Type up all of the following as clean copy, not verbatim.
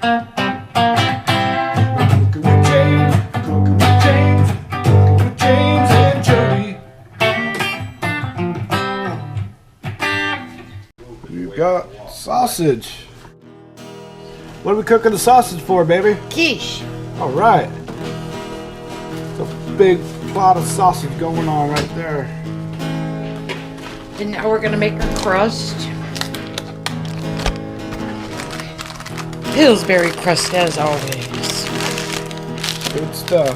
Cooking with James, cooking with James, cooking with James and Jody. We've got sausage. What are we cooking the sausage for, baby? Quiche. All right. It's a big plot of sausage going on right there. And now we're gonna make our crust. Pillsbury crust as always. Good stuff.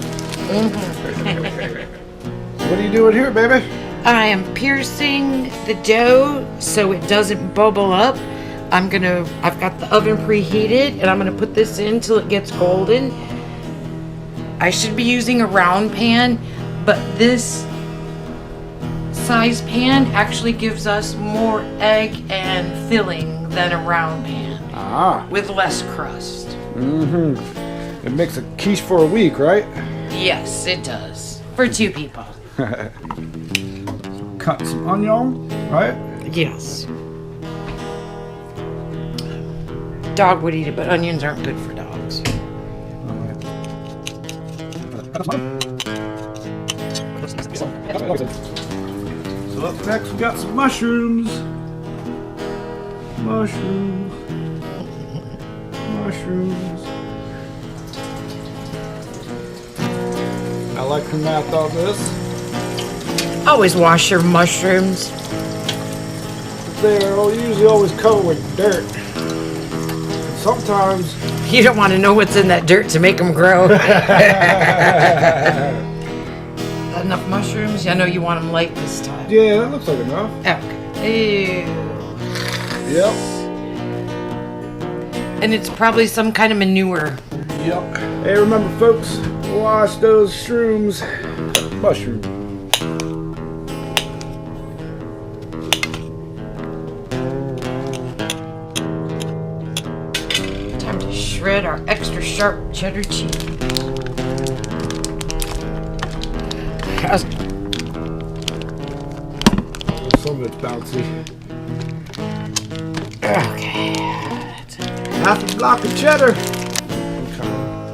What are you doing here, baby? I am piercing the dough so it doesn't bubble up. I've got the oven preheated and I'm gonna put this in till it gets golden. I should be using a round pan, but this size pan actually gives us more egg and filling than a round pan. With less crust. It makes a quiche for a week, right? Yes, it does. For 2 people. Cut some onion, right? Yes. Dog would eat it, but onions aren't good for dogs. So up next we got some mushrooms. Mushrooms. I like the math on this. Always wash your mushrooms. They're usually always covered with dirt. Sometimes You don't want to know what's in that dirt to make them grow. Enough mushrooms? I know you want them light this time. yeah, that looks like enough. Okay. Ew. Yep. And it's probably some kind of manure. Yep. Hey, remember, folks, wash those shrooms. Mushrooms. Time to shred our extra sharp cheddar cheese. Some of it's bouncy. Okay. Half a block of cheddar.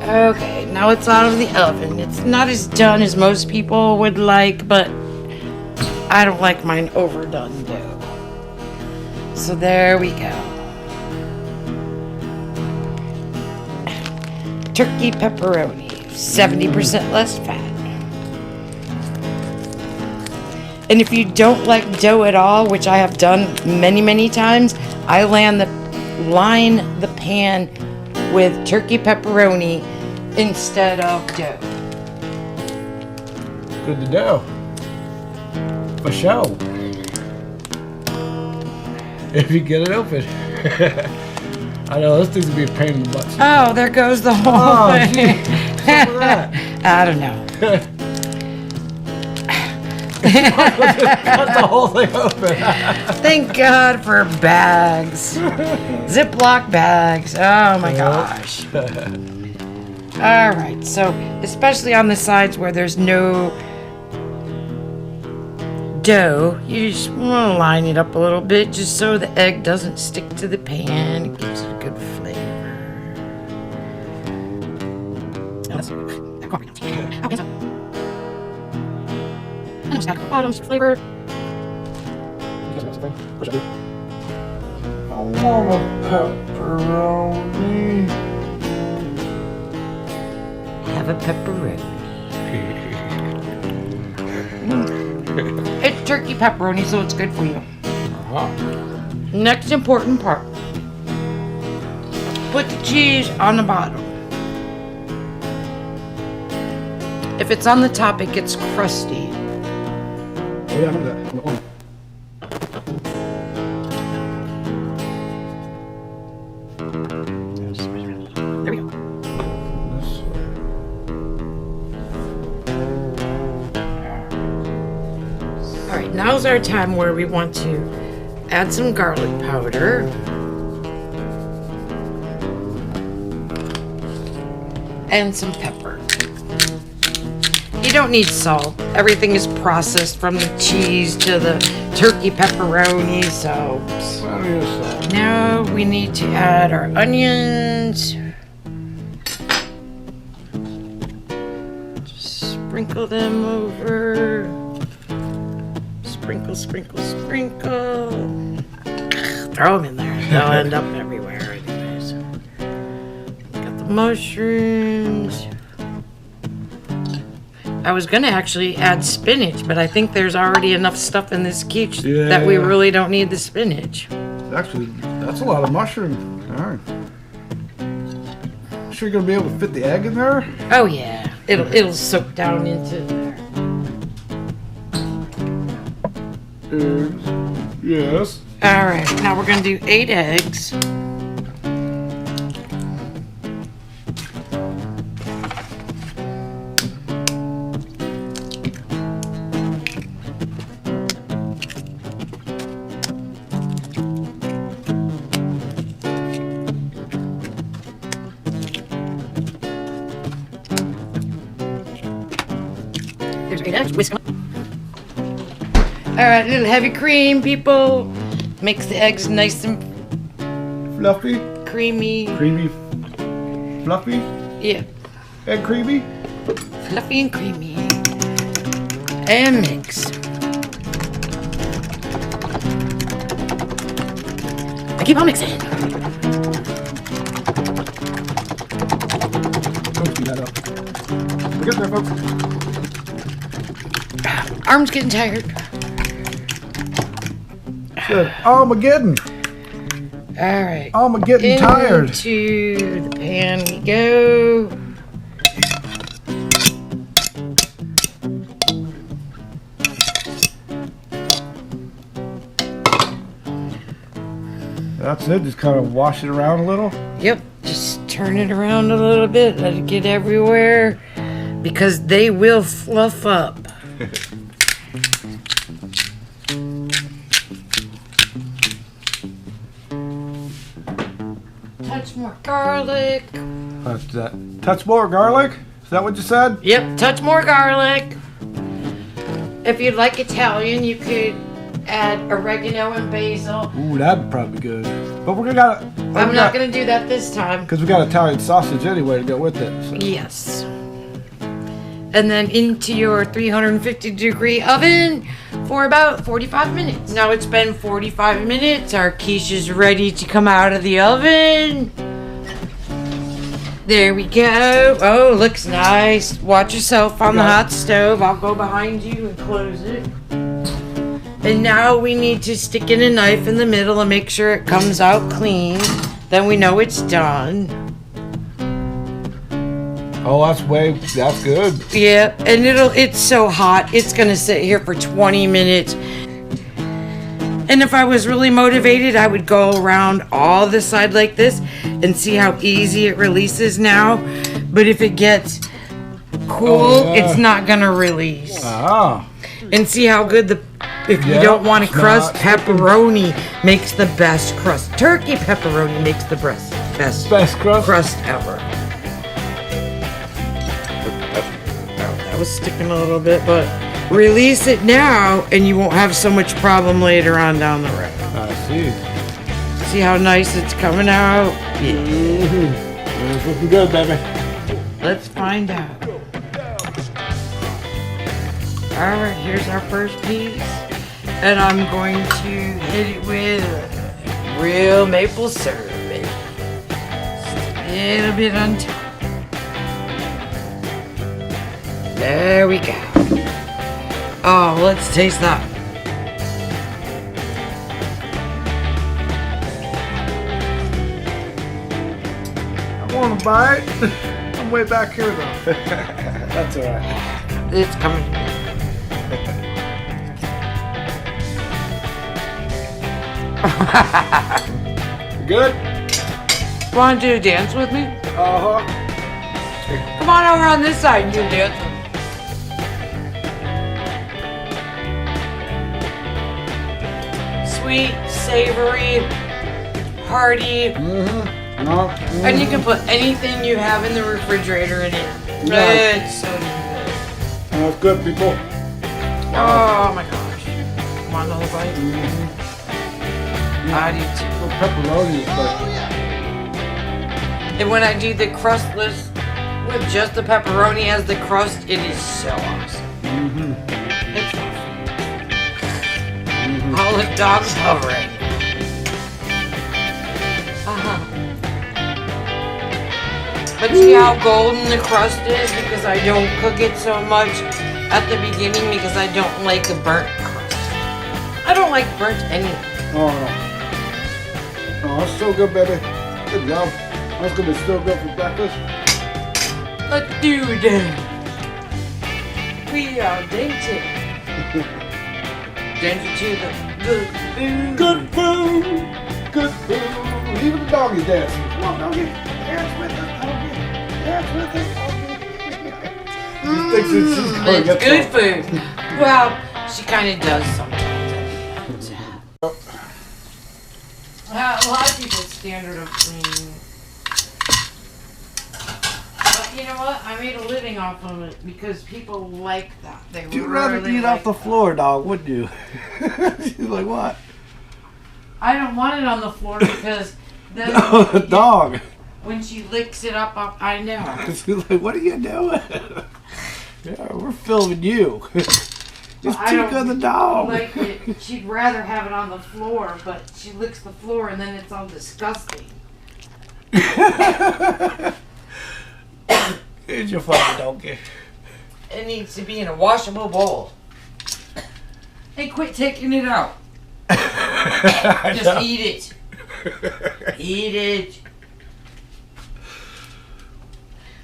Okay, now it's out of the oven. It's not as done as most people would like, but I don't like mine overdone dough. So there we go. Turkey pepperoni, 70% less fat. And if you don't like dough at all, which I have done many, many times, I line the pan with turkey pepperoni instead of dough. Good to know. For sure. If you get it open. I know, this thing's gonna be a pain in the butt. Oh, there goes the whole Oh, thing. gee. What's up with that? I don't know. Cut the whole thing open. Thank God for bags. Ziploc bags. Oh my gosh. All right, so especially on the sides where there's no dough, you just want to line it up a little bit just so the egg doesn't stick to the pan. It gives it a good flavor. Bottom's flavor. I want a pepperoni. Have a pepperoni. It's turkey pepperoni, so it's good for you. Next important part. Put the cheese on the bottom. If it's on the top, it gets crusty. Oh yeah, I remember that. There we go. All right, now's our time where we want to add some garlic powder. And some pepper. You don't need salt. Everything is processed from the cheese to the turkey pepperoni, so now we need to add our onions. sprinkle them over. Sprinkle, sprinkle, sprinkle. Throw them in there. They'll end up everywhere anyways. Got the mushrooms. I was gonna actually add spinach, but I think there's already enough stuff in this quiche that we really don't need the spinach. Actually, that's a lot of mushroom. All right. Sure you're gonna be able to fit the egg in there? Oh yeah, it'll soak down into there. Eggs. Yes. All right, now we're gonna do 8 eggs. There's 8 eggs. Whisk them. All right, a little heavy cream, people. Makes the eggs nice and Fluffy. creamy. Creamy. Fluffy. Yeah, And creamy. fluffy and creamy. And mix. I keep on mixing. Don't do that up. We're getting there, folks. Arm's getting tired. Good. Armageddon. All right. Armageddon tired. Into the pan we go. That's it. Just kind of wash it around a little. Yep. Just turn it around a little bit. Let it get everywhere. Because they will fluff up. Touch more garlic. Touch that. Touch more garlic. Is that what you said? Yep, touch more garlic. If you'd like Italian, you could add oregano and basil. Ooh, that'd probably be good. But we're gonna. I'm not gonna do that this time. Because we got Italian sausage anyway to go with it. So. Yes. And then into your 350-degree oven for about 45 minutes. Now it's been 45 minutes. Our quiche is ready to come out of the oven. There we go. Oh, looks nice. Watch yourself on the hot stove. I'll go behind you and close it. And now we need to stick in a knife in the middle and make sure it comes out clean. Then we know it's done. Oh, that's good. Yeah, and it's so hot. It's gonna sit here for 20 minutes. And if I was really motivated, I would go around all the side like this and see how easy it releases now. But if it gets cool, it's not gonna release. Ah. And see how good if you don't want a crust, pepperoni makes the best crust. Turkey pepperoni makes the best crust ever. That was sticking a little bit, but release it now and you won't have so much problem later on down the road. I see. See how nice it's coming out? Yeah. Mm-hmm. It's looking good, baby. Let's find out. Alright, here's our first piece. And I'm going to hit it with real maple syrup. Just a little bit on top. There we go. Oh, let's taste that. I want to bite. I'm way back here, though. That's all right. It's coming. Good? Want to do a dance with me? Uh-huh. Come on over on this side and you dance. Sweet, savory, hearty, and you can put anything you have in the refrigerator in it. It's so good. That's good, people. Oh my gosh. Want another bite? I do too. Pepperoni is like... And when I do the crustless With just the pepperoni as the crust, it is so awesome. It's all the dogs hovering. But see how golden the crust is? Because I don't cook it so much at the beginning because I don't like a burnt crust. I don't like burnt anything. Oh, no. Oh, that's so good, baby. Good job. That's gonna be so good for breakfast. Let's do that. We are dancing. Dancing to the good food. Good food. Good food. Even the doggy's dancing. Come on, doggy. Dance with us, doggy. Dance with us, doggy. It's good food. Well, she kind of does sometimes. A lot of people's standard of cleaning. But you know what? I made a living off of it because people like that. They You'd rather eat off the floor, dog, wouldn't you? She's like, what? I don't want it on the floor because then No, the dog. when she licks it up, I know. She's like, what are you doing? Yeah, we're filming you. Just check on the dog. Like it. She'd rather have it on the floor, but she licks the floor and then it's all disgusting. Here's your fucking donkey. It needs to be in a washable bowl. Hey, quit taking it out. Just eat it. Eat it.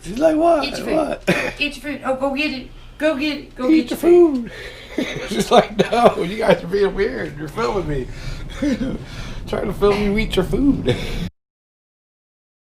She's like, what? Eat your food. What? Eat your food. Oh, go get it. Go get it. Go Eat get your your food. food. She's like, no, you guys are being weird. You're filming me. Trying to film you eat your food.